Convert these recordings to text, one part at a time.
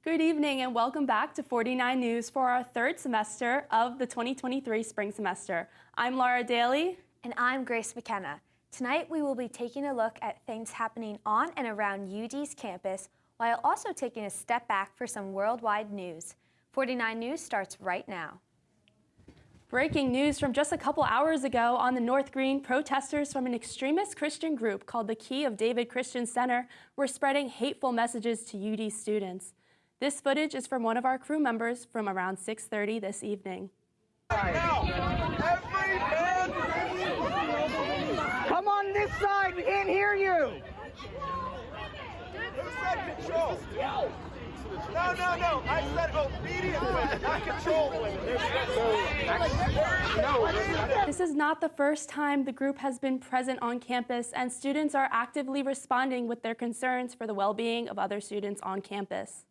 Good evening and welcome back to 49 News for our third semester of the 2023 spring semester. I'm Laura Daly. And I'm Grace McKenna. Tonight we will be taking a look at things happening on and around UD's campus while also taking a step back for some worldwide news. 49 News starts right now. Breaking news from just a couple hours ago on the North Green, protesters from an extremist Christian group called the Key of David Christian Center were spreading hateful messages to UD students. This footage is from one of our crew members from around 6:30 this evening. Now, every man, come on this side, we can't hear you. Who said control? No, I said obedience, not control. This is not the first time the group has been present on campus, and students are actively responding with their concerns for the well-being of other students on campus.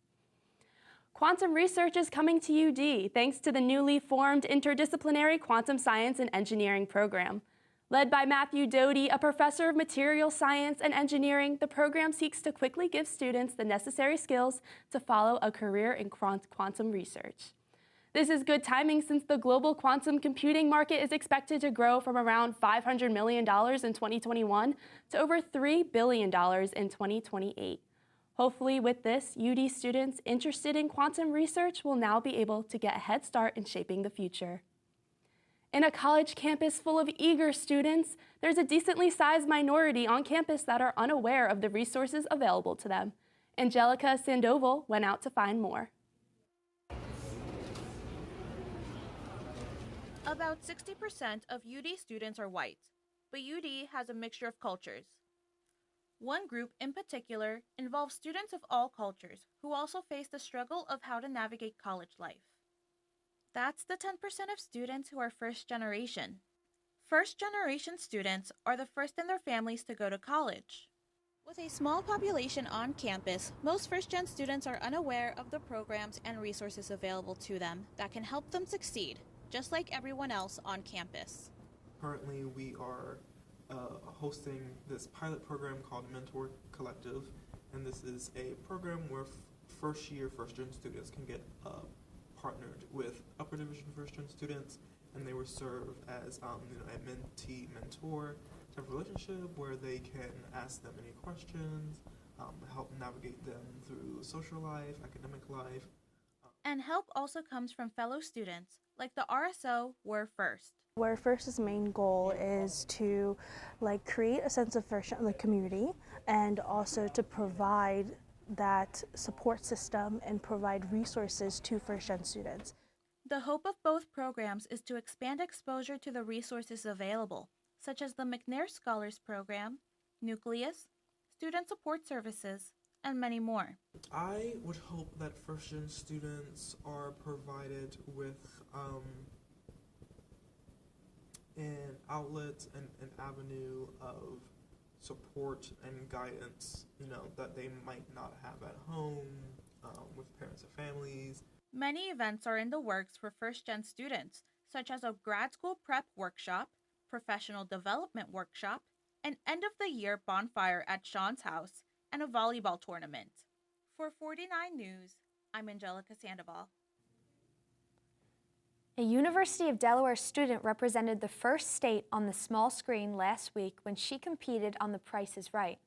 Quantum research is coming to UD thanks to the newly formed Interdisciplinary Quantum Science and Engineering program. Led by Matthew Doty, a professor of material science and engineering, the program seeks to quickly give students the necessary skills to follow a career in quantum research. This is good timing since the global quantum computing market is expected to grow from around $500 million in 2021 to over $3 billion in 2028. Hopefully with this, UD students interested in quantum research will now be able to get a head start in shaping the future. In a college campus full of eager students, there's a decently sized minority on campus that are unaware of the resources available to them. Angelica Sandoval went out to find more. About 60% of UD students are white, but UD has a mixture of cultures. One group in particular involves students of all cultures who also face the struggle of how to navigate college life. That's the 10% of students who are first generation. First generation students are the first in their families to go to college. With a small population on campus, most first-gen students are unaware of the programs and resources available to them that can help them succeed, just like everyone else on campus. Currently, we are hosting this pilot program called Mentor Collective, and this is a program where first-gen students can get partnered with upper division first-gen students, and they will serve as a mentee-mentor type of relationship where they can ask them any questions, help navigate them through social life, academic life. And help also comes from fellow students, like the RSO We're First. We're First's main goal is to create a sense of community and also to provide that support system and provide resources to first-gen students. The hope of both programs is to expand exposure to the resources available, such as the McNair Scholars Program, Nucleus, Student Support Services, and many more. I would hope that first-gen students are provided with an outlet and an avenue of support and guidance, that they might not have at home with parents and families. Many events are in the works for first-gen students, such as a grad school prep workshop, professional development workshop, an end-of-the-year bonfire at Sean's house, and a volleyball tournament. For 49 News, I'm Angelica Sandoval. A University of Delaware student represented the first state on the small screen last week when she competed on The Price is Right.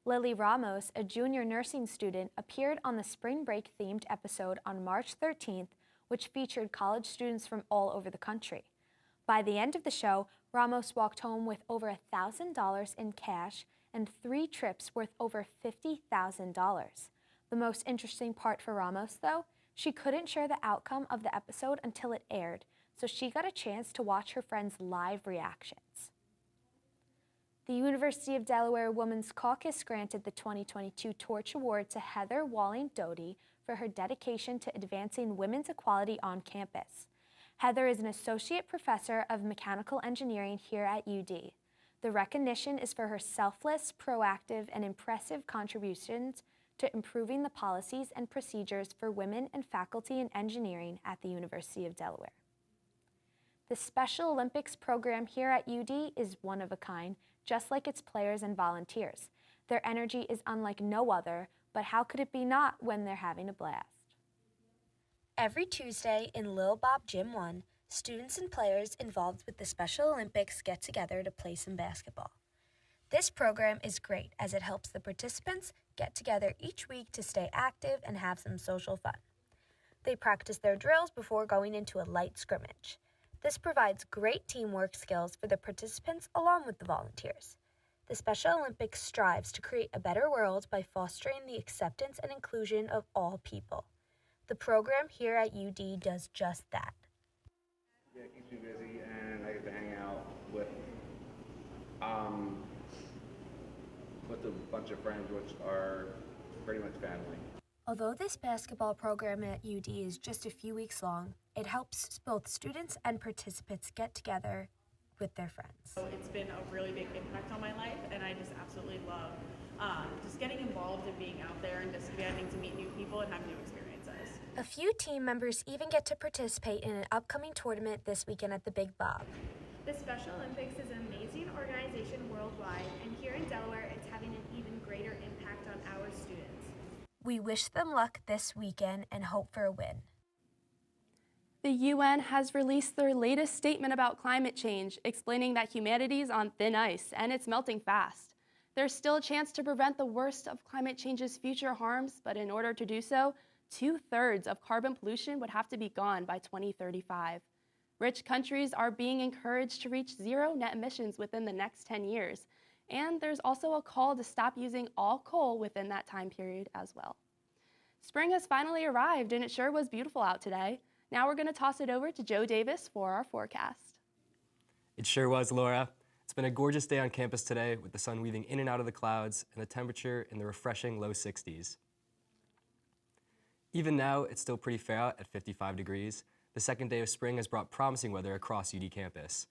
Lily Ramos, a junior nursing student, appeared on the spring break themed episode on March 13th, which featured college students from all over the country. By the end of the show, Ramos walked home with over $1,000 in cash and 3 trips worth over $50,000. The most interesting part for Ramos, though, she couldn't share the outcome of the episode until it aired, so she got a chance to watch her friends' live reactions. The University of Delaware Women's Caucus granted the 2022 Torch Award to Heather Walling Doty for her dedication to advancing women's equality on campus. Heather is an associate professor of mechanical engineering here at UD. The recognition is for her selfless, proactive, and impressive contributions to improving the policies and procedures for women and faculty in engineering at the University of Delaware. The Special Olympics program here at UD is one of a kind, just like its players and volunteers. Their energy is unlike no other, but how could it be not when they're having a blast? Every Tuesday in Lil Bob Gym 1, students and players involved with the Special Olympics get together to play some basketball. This program is great as it helps the participants get together each week to stay active and have some social fun. They practice their drills before going into a light scrimmage. This provides great teamwork skills for the participants along with the volunteers. The Special Olympics strives to create a better world by fostering the acceptance and inclusion of all people. The program here at UD does just that. Yeah, it keeps me busy, and I get to hang out with a bunch of friends, which are pretty much family. Although this basketball program at UD is just a few weeks long, it helps both students and participants get together with their friends. So it's been a really big impact on my life, and I just absolutely love just getting involved and being out there and just getting to meet new people and have new experiences. A few team members even get to participate in an upcoming tournament this weekend at the Big Bob. The Special Olympics is an amazing organization worldwide, and here in Delaware, it's having an even greater impact on our students. We wish them luck this weekend and hope for a win. The UN has released their latest statement about climate change, explaining that humanity is on thin ice and it's melting fast. There's still a chance to prevent the worst of climate change's future harms, but in order to do so, 2/3 of carbon pollution would have to be gone by 2035. Rich countries are being encouraged to reach zero net emissions within the next 10 years, and there's also a call to stop using all coal within that time period as well. Spring has finally arrived, and it sure was beautiful out today. Now we're going to toss it over to Joe Davis for our forecast. It sure was, Laura. It's been a gorgeous day on campus today with the sun weaving in and out of the clouds and the temperature in the refreshing low 60s. Even now, it's still pretty fair out at 55 degrees. The second day of spring has brought promising weather across UD campus.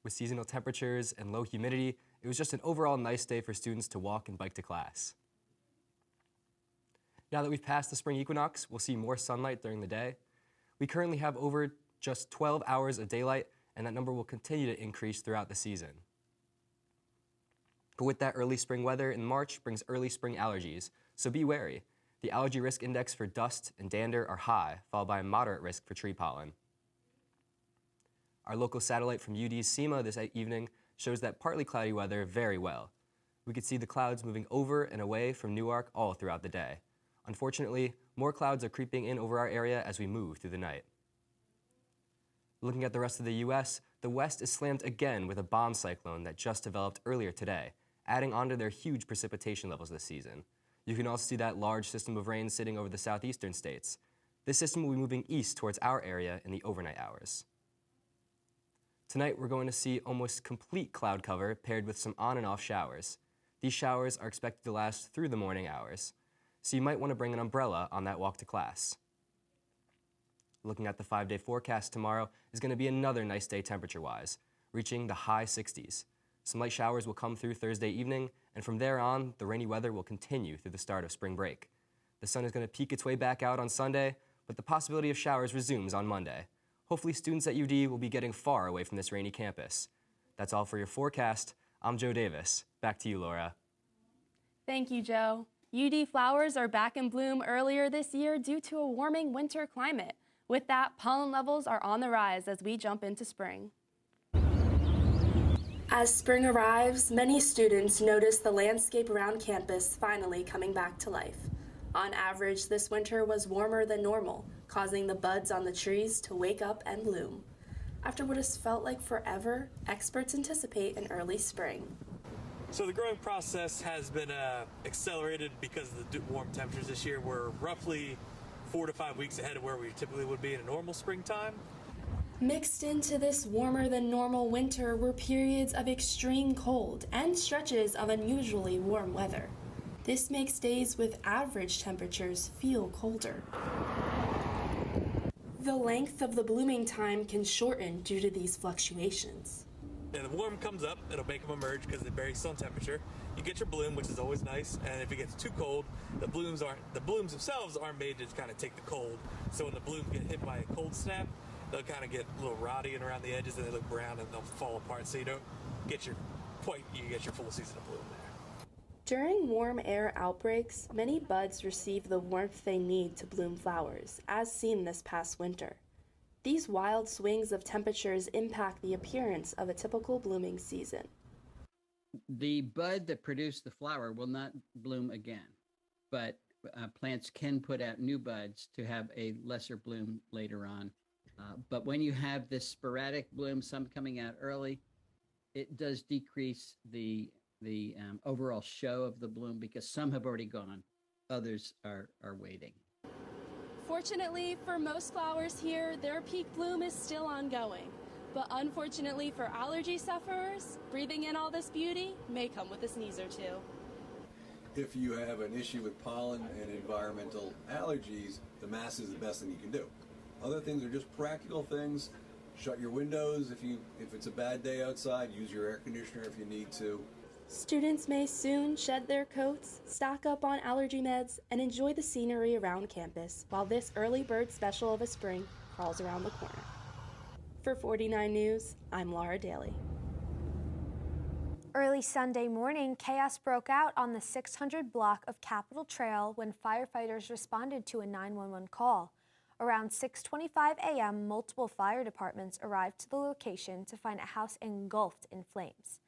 With seasonal temperatures and low humidity, it was just an overall nice day for students to walk and bike to class. Now that we've passed the spring equinox, we'll see more sunlight during the day. We currently have over just 12 hours of daylight, and that number will continue to increase throughout the season. But with that early spring weather in March brings early spring allergies, so be wary. The allergy risk index for dust and dander are high, followed by a moderate risk for tree pollen. Our local satellite from UD's SEMA this evening shows that partly cloudy weather very well. We could see the clouds moving over and away from Newark all throughout the day. Unfortunately, more clouds are creeping in over our area as we move through the night. Looking at the rest of the U.S., the West is slammed again with a bomb cyclone that just developed earlier today, adding onto their huge precipitation levels this season. You can also see that large system of rain sitting over the southeastern states. This system will be moving east towards our area in the overnight hours. Tonight, we're going to see almost complete cloud cover paired with some on and off showers. These showers are expected to last through the morning hours, so you might want to bring an umbrella on that walk to class. Looking at the 5-day forecast tomorrow is going to be another nice day temperature-wise, reaching the high 60s. Some light showers will come through Thursday evening, and from there on, the rainy weather will continue through the start of spring break. The sun is going to peek its way back out on Sunday, but the possibility of showers resumes on Monday. Hopefully students at UD will be getting far away from this rainy campus. That's all for your forecast. I'm Joe Davis. Back to you, Laura. Thank you, Joe. UD flowers are back in bloom earlier this year due to a warming winter climate. With that, pollen levels are on the rise as we jump into spring. As spring arrives, many students notice the landscape around campus finally coming back to life. On average, this winter was warmer than normal, causing the buds on the trees to wake up and bloom. After what has felt like forever, experts anticipate an early spring. So the growing process has been accelerated because of the warm temperatures this year. We're roughly 4 to 5 weeks ahead of where we typically would be in a normal springtime. Mixed into this warmer than normal winter were periods of extreme cold and stretches of unusually warm weather. This makes days with average temperatures feel colder. The length of the blooming time can shorten due to these fluctuations. And the warm comes up, it'll make them emerge because they vary sun temperature. You get your bloom, which is always nice, and if it gets too cold, the blooms themselves aren't made to kind of take the cold. So when the blooms get hit by a cold snap, they'll kind of get a little rotty and around the edges, and they look brown and they'll fall apart. So you don't get you get your full season of bloom there. During warm air outbreaks, many buds receive the warmth they need to bloom flowers, as seen this past winter. These wild swings of temperatures impact the appearance of a typical blooming season. The bud that produced the flower will not bloom again, but plants can put out new buds to have a lesser bloom later on. But when you have this sporadic bloom, some coming out early, it does decrease the overall show of the bloom because some have already gone, others are waiting. Fortunately, for most flowers here, their peak bloom is still ongoing. But unfortunately for allergy sufferers, breathing in all this beauty may come with a sneeze or two. If you have an issue with pollen and environmental allergies, the mask is the best thing you can do. Other things are just practical things. Shut your windows if it's a bad day outside. Use your air conditioner if you need to. Students may soon shed their coats, stock up on allergy meds, and enjoy the scenery around campus while this early bird special of a spring crawls around the corner. For 49 News, I'm Laura Daly. Early Sunday morning, chaos broke out on the 600 block of Capitol Trail when firefighters responded to a 911 call. Around 6:25 a.m., multiple fire departments arrived to the location to find a house engulfed in flames.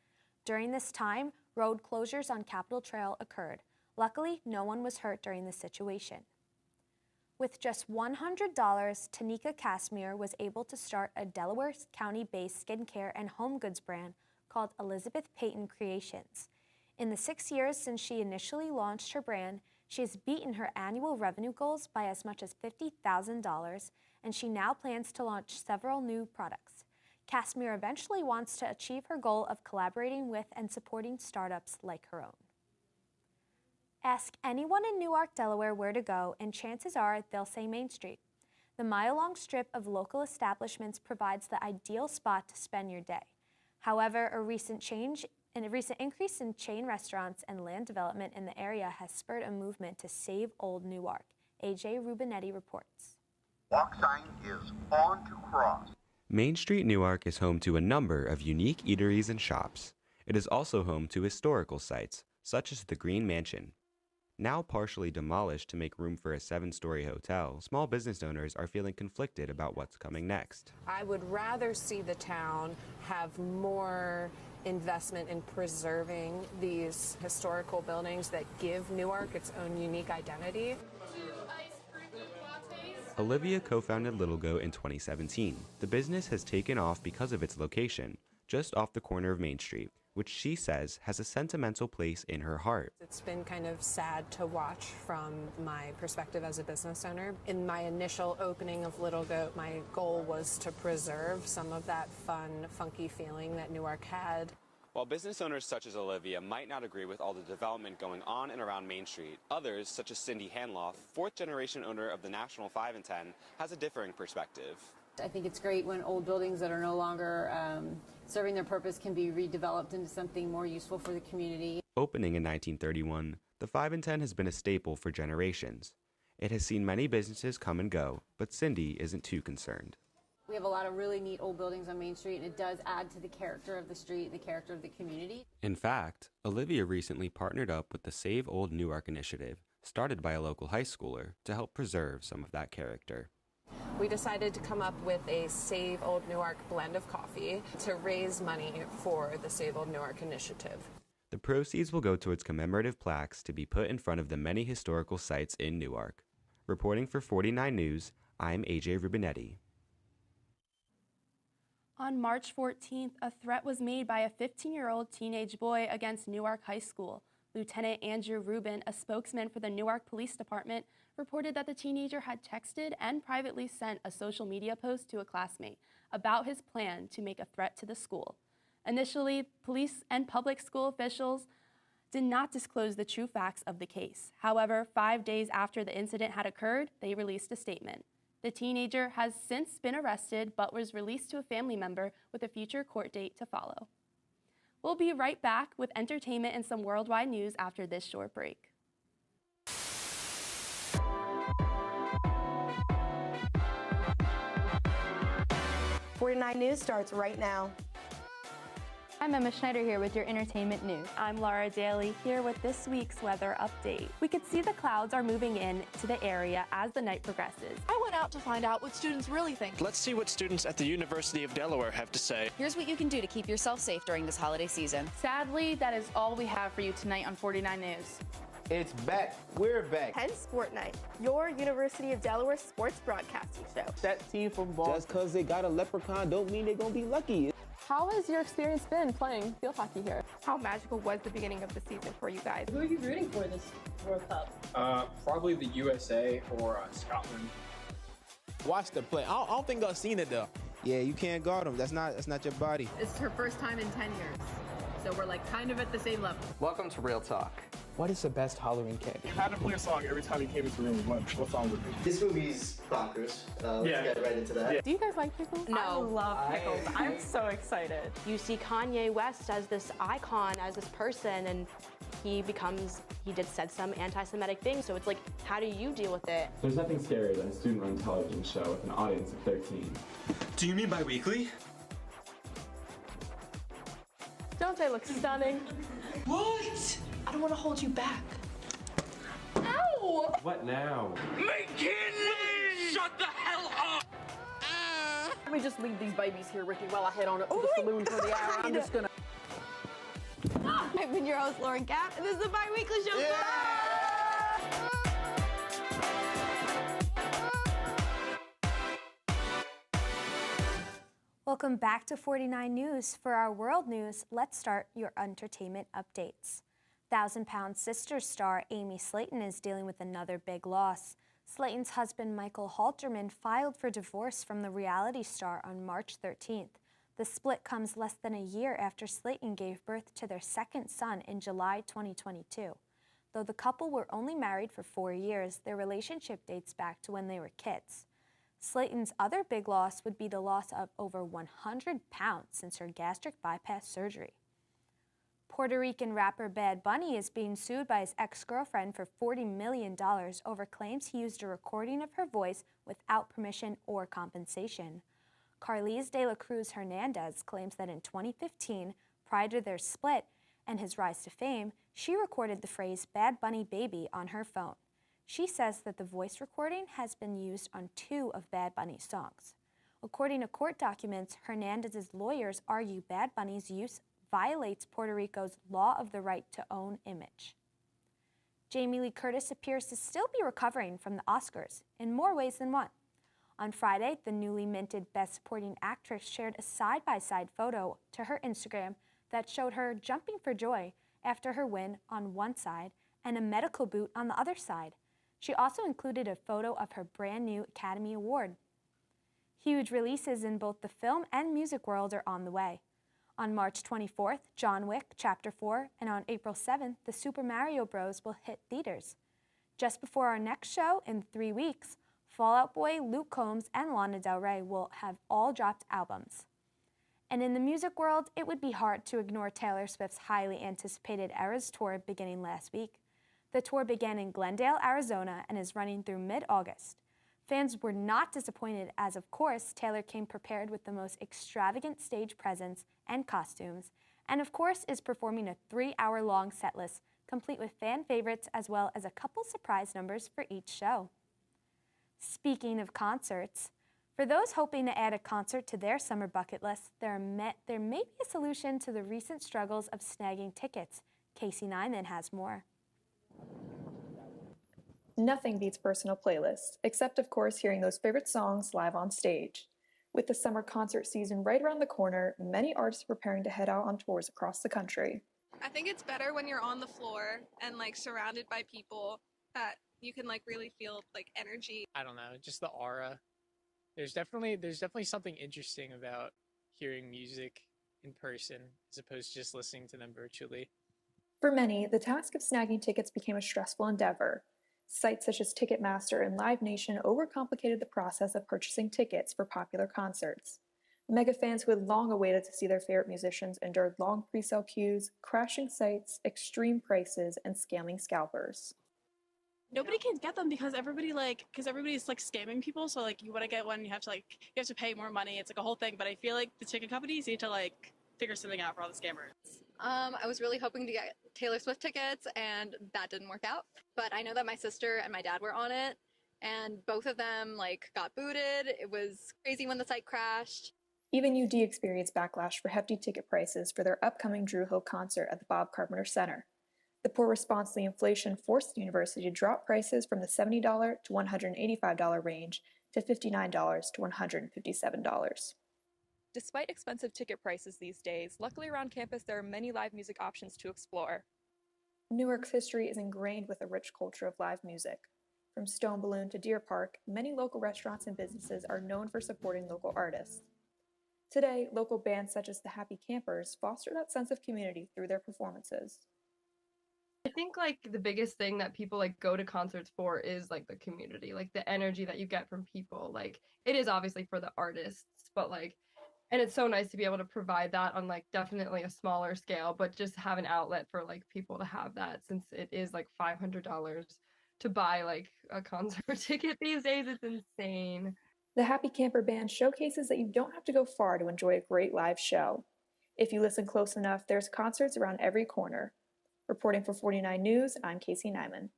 During this time, road closures on Capitol Trail occurred. Luckily, no one was hurt during the situation. With just $100, Tanika Casimir was able to start a Delaware County-based skincare and home goods brand called Elizabeth Payton Creations. In the 6 years since she initially launched her brand, she has beaten her annual revenue goals by as much as $50,000, and she now plans to launch several new products. Casimir eventually wants to achieve her goal of collaborating with and supporting startups like her own. Ask anyone in Newark, Delaware where to go, and chances are they'll say Main Street. The mile-long strip of local establishments provides the ideal spot to spend your day. However, a recent increase in chain restaurants and land development in the area has spurred a movement to save Old Newark. AJ Rubinetti reports. Walk sign is on to cross. Main Street, Newark is home to a number of unique eateries and shops. It is also home to historical sites, such as the Green Mansion. Now partially demolished to make room for a 7-story hotel, small business owners are feeling conflicted about what's coming next. I would rather see the town have more investment in preserving these historical buildings that give Newark its own unique identity. Olivia co-founded Little Goat in 2017. The business has taken off because of its location, just off the corner of Main Street, which she says has a sentimental place in her heart. It's been kind of sad to watch from my perspective as a business owner. In my initial opening of Little Goat, my goal was to preserve some of that fun, funky feeling that Newark had. While business owners such as Olivia might not agree with all the development going on and around Main Street, others, such as Cindy Hanloff, fourth-generation owner of the National 5 and 10, has a differing perspective. I think it's great when old buildings that are no longer serving their purpose can be redeveloped into something more useful for the community. Opening in 1931, the 5 and 10 has been a staple for generations. It has seen many businesses come and go, but Cindy isn't too concerned. We have a lot of really neat old buildings on Main Street, and it does add to the character of the street, the character of the community. In fact, Olivia recently partnered up with the Save Old Newark initiative, started by a local high schooler, to help preserve some of that character. We decided to come up with a Save Old Newark blend of coffee to raise money for the Save Old Newark initiative. The proceeds will go towards commemorative plaques to be put in front of the many historical sites in Newark. Reporting for 49 News, I'm AJ Rubinetti. On March 14th, a threat was made by a 15-year-old teenage boy against Newark High School. Lieutenant Andrew Rubin, a spokesman for the Newark Police Department, reported that the teenager had texted and privately sent a social media post to a classmate about his plan to make a threat to the school. Initially, police and public school officials did not disclose the true facts of the case. However, 5 days after the incident had occurred, they released a statement. The teenager has since been arrested but was released to a family member with a future court date to follow. We'll be right back with entertainment and some worldwide news after this short break. #49 News starts right now. I'm Emma Schneider here with your entertainment news. I'm Laura Daly here with this week's weather update. We could see the clouds are moving in to the area as the night progresses. I went out to find out what students really think. Let's see what students at the University of Delaware have to say. Here's what you can do to keep yourself safe during this holiday season. Sadly, that is all we have for you tonight on 49 News. It's back. We're back. Penn Sport Night, your University of Delaware sports broadcasting show. That team from Boston. Just because they got a leprechaun don't mean they're going to be lucky. How has your experience been playing field hockey here? How magical was the beginning of the season for you guys? Who are you rooting for this World Cup? Probably the USA or Scotland. Watch the play. I don't think I've seen it though. Yeah, you can't guard them. That's not your body. It's her first time in 10 years, so we're like kind of at the same level. Welcome to Real Talk. What is the best Halloween candy? You had to play a song every time you came into the room. What song would it be? This movie's bonkers. Let's get right into that. Yeah. Do you guys like pickles? No. I love pickles. I'm so excited. You see Kanye West as this icon, as this person, and he said some anti-Semitic things, so it's like, how do you deal with it? There's nothing scarier than a student-run television show with an audience of 13. Do you mean bi-weekly? Don't they look stunning? What? I don't want to hold you back. Ow! What now? McKinley! Shut the hell up! Let me just leave these babies here with you while I head on up to the saloon for the hour. I'm just gonna... I've been your host, Lauren Gapp, and this is the Bi-Weekly Show. Welcome back to 49 News. For our world news, let's start your entertainment updates. 1,000-pound Sisters star Amy Slayton is dealing with another big loss. Slayton's husband, Michael Halterman, filed for divorce from the reality star on March 13th. The split comes less than a year after Slayton gave birth to their second son in July 2022. Though the couple were only married for 4 years, their relationship dates back to when they were kids. Slayton's other big loss would be the loss of over 100 pounds since her gastric bypass surgery. Puerto Rican rapper Bad Bunny is being sued by his ex-girlfriend for $40 million over claims he used a recording of her voice without permission or compensation. Carliz de la Cruz Hernandez claims that in 2015, prior to their split and his rise to fame, she recorded the phrase Bad Bunny Baby on her phone. She says that the voice recording has been used on 2 of Bad Bunny's songs. According to court documents, Hernandez's lawyers argue Bad Bunny's use violates Puerto Rico's law of the right to own image. Jamie Lee Curtis appears to still be recovering from the Oscars in more ways than one. On Friday, the newly minted Best Supporting Actress shared a side-by-side photo to her Instagram that showed her jumping for joy after her win on one side and a medical boot on the other side. She also included a photo of her brand new Academy Award. Huge releases in both the film and music world are on the way. On March 24th, John Wick Chapter 4, and on April 7th, the Super Mario Bros. Will hit theaters. Just before our next show, in 3 weeks, Fall Out Boy, Luke Combs, and Lana Del Rey will have all dropped albums. And in the music world, it would be hard to ignore Taylor Swift's highly anticipated Eras Tour beginning last week. The tour began in Glendale, Arizona, and is running through mid-August. Fans were not disappointed as, of course, Taylor came prepared with the most extravagant stage presence and costumes, and of course is performing a 3-hour-long setlist, complete with fan favorites as well as a couple surprise numbers for each show. Speaking of concerts, for those hoping to add a concert to their summer bucket list, there may be a solution to the recent struggles of snagging tickets. Casey Nyman has more. Nothing beats personal playlists, except of course hearing those favorite songs live on stage. With the summer concert season right around the corner, many artists are preparing to head out on tours across the country. I think it's better when you're on the floor and like surrounded by people that you can like really feel like energy. I don't know, just the aura. There's definitely something interesting about hearing music in person as opposed to just listening to them virtually. For many, the task of snagging tickets became a stressful endeavor. Sites such as Ticketmaster and Live Nation overcomplicated the process of purchasing tickets for popular concerts. Mega fans who had long awaited to see their favorite musicians endured long pre-sale queues, crashing sites, extreme prices, and scamming scalpers. Nobody can get them because everybody's like scamming people. So like you want to get one, you have to pay more money. It's like a whole thing. But I feel like the ticket companies need to like figure something out for all the scammers. I was really hoping to get Taylor Swift tickets, and that didn't work out. But I know that my sister and my dad were on it, and both of them got booted. It was crazy when the site crashed. Even UD experienced backlash for hefty ticket prices for their upcoming Drew Hill concert at the Bob Carpenter Center. The poor response to the inflation forced the university to drop prices from the $70 to $185 range to $59 to $157. Despite expensive ticket prices these days, luckily around campus there are many live music options to explore. Newark's history is ingrained with a rich culture of live music. From Stone Balloon to Deer Park, many local restaurants and businesses are known for supporting local artists. Today, local bands such as the Happy Campers foster that sense of community through their performances. I think the biggest thing that people go to concerts for is the community, the energy that you get from people. It is obviously for the artists, but and it's so nice to be able to provide that on definitely a smaller scale, but just have an outlet for people to have that, since it is $500 to buy a concert ticket these days. It's insane. The Happy Camper Band showcases that you don't have to go far to enjoy a great live show. If you listen close enough, there's concerts around every corner. Reporting for 49 News, I'm Casey Nyman.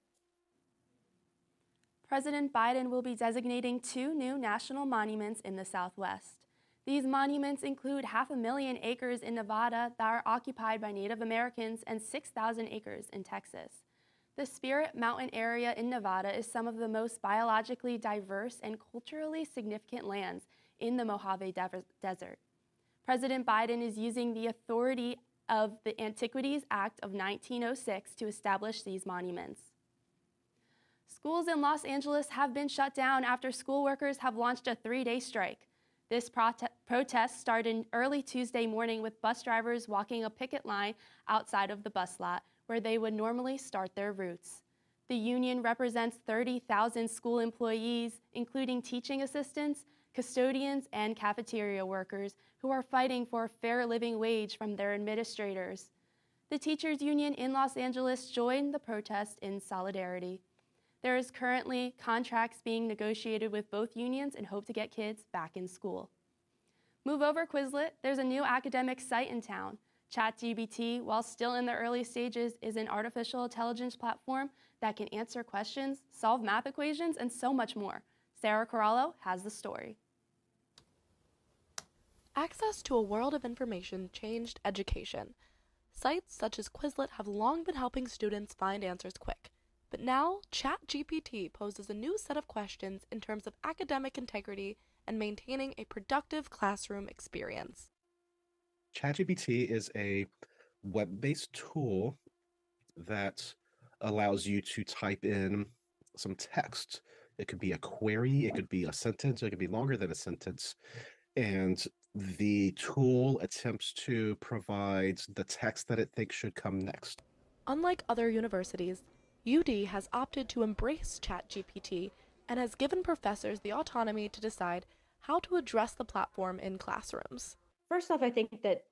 President Biden will be designating 2 new national monuments in the Southwest. These monuments include 500,000 acres in Nevada that are occupied by Native Americans and 6,000 acres in Texas. The Spirit Mountain area in Nevada is some of the most biologically diverse and culturally significant lands in the Mojave Desert. President Biden is using the authority of the Antiquities Act of 1906 to establish these monuments. Schools in Los Angeles have been shut down after school workers have launched a 3-day strike. This protest started early Tuesday morning with bus drivers walking a picket line outside of the bus lot where they would normally start their routes. The union represents 30,000 school employees, including teaching assistants, custodians, and cafeteria workers who are fighting for a fair living wage from their administrators. The teachers' union in Los Angeles joined the protest in solidarity. There is currently contracts being negotiated with both unions and hope to get kids back in school. Move over, Quizlet. There's a new academic site in town. ChatGPT, while still in the early stages, is an artificial intelligence platform that can answer questions, solve math equations, and so much more. Sarah Corallo has the story. Access to a world of information changed education. Sites such as Quizlet have long been helping students find answers quick. But now, ChatGPT poses a new set of questions in terms of academic integrity and maintaining a productive classroom experience. ChatGPT is a web-based tool that allows you to type in some text. It could be a query, it could be a sentence, it could be longer than a sentence. And the tool attempts to provide the text that it thinks should come next. Unlike other universities, UD has opted to embrace ChatGPT and has given professors the autonomy to decide how to address the platform in classrooms. First off, I think that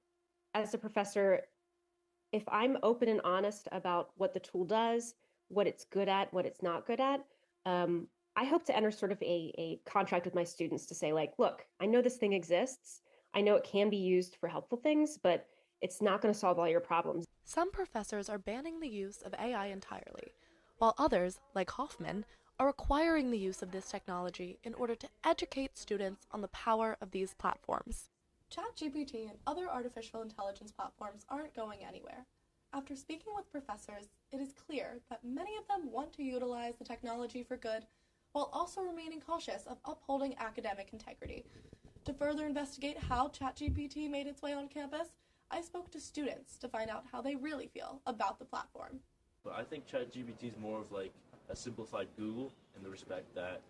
as a professor, if I'm open and honest about what the tool does, what it's good at, what it's not good at, I hope to enter sort of a contract with my students to say, look, I know this thing exists. I know it can be used for helpful things, but it's not going to solve all your problems. Some professors are banning the use of AI entirely, while others, like Hoffman, are requiring the use of this technology in order to educate students on the power of these platforms. ChatGPT and other artificial intelligence platforms aren't going anywhere. After speaking with professors, it is clear that many of them want to utilize the technology for good, while also remaining cautious of upholding academic integrity. To further investigate how ChatGPT made its way on campus, I spoke to students to find out how they really feel about the platform. But I think ChatGPT is more of a simplified Google in the respect that,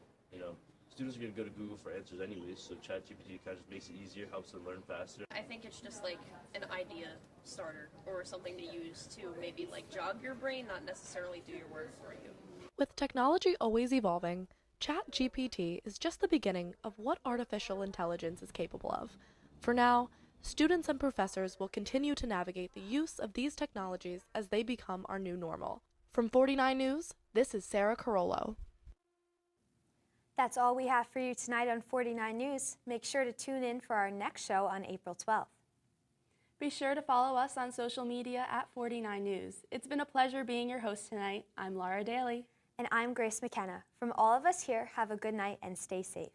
students are going to go to Google for answers anyways, so ChatGPT kind of just makes it easier, helps them learn faster. I think it's just an idea starter or something to use to maybe jog your brain, not necessarily do your work for you. With technology always evolving, ChatGPT is just the beginning of what artificial intelligence is capable of. For now, students and professors will continue to navigate the use of these technologies as they become our new normal. From 49 News, this is Sarah Carollo. That's all we have for you tonight on 49 News. Make sure to tune in for our next show on April 12th. Be sure to follow us on social media at 49 News. It's been a pleasure being your host tonight. I'm Laura Daly. And I'm Grace McKenna. From all of us here, have a good night and stay safe.